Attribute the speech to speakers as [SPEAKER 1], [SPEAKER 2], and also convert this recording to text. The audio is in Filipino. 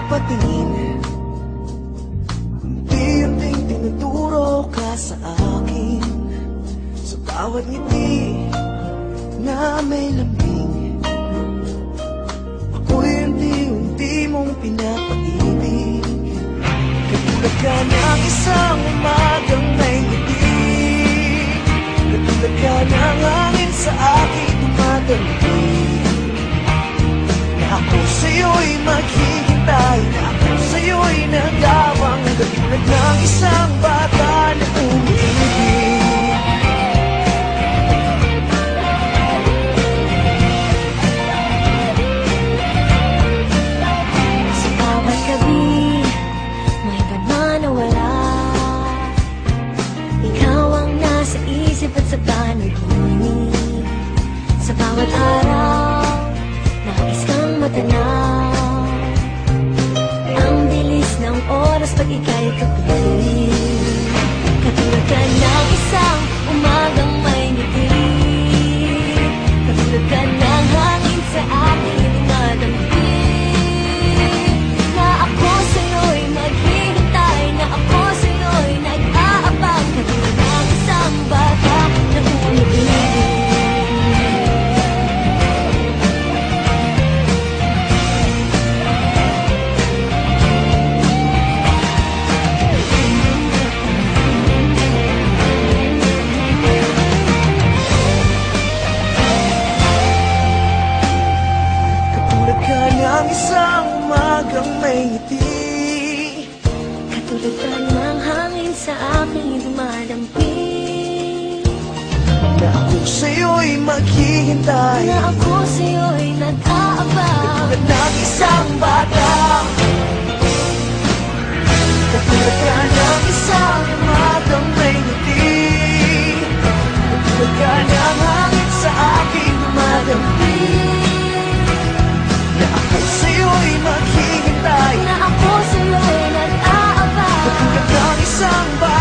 [SPEAKER 1] patingin, unti-unting tinuturo ka sa akin. Sa bawat ngiti na may lambing, ako'y unti-unti mong pinapaibig. Katulad ka ng isang umagang may ngiti, katulad ka ng hangin sa akin tumatambik. Na ako sa'yo'y maghihintay, na ako sa'yo'y nagawang, katulad ng isang bata na umiibig.
[SPEAKER 2] Sa bawat gabi, may banma na wala, ikaw ang nasa isip at sa panaginip. Sa bawat araw, nais kang matanaw, ang bilis ng oras pag ika'y kapiling. Katulad ka ng isang umagang may ngiti, katulad ka ng hangin sa aking dumadambig. Na ako sa'yo'y maghihintay, na ako sa'yo'y nag-aabang, katulad ng isang bata na umiibig.
[SPEAKER 1] Ang isang umagang may ngiti,
[SPEAKER 2] katulad ka ng hangin sa aking dumadampi.
[SPEAKER 1] na ako sa'yo'y maghihintay,
[SPEAKER 2] Na ako sa'yo'y nag-aabang,
[SPEAKER 1] katulad ng isang bata. Katulad ka ng isang umagang may ngiti, katulad ka ng hangin sa aking dumadampi. Na ako sa'yo'y maghihintay,
[SPEAKER 2] na ako sa'yo'y nag-aabang,
[SPEAKER 1] katulad ng isang bata.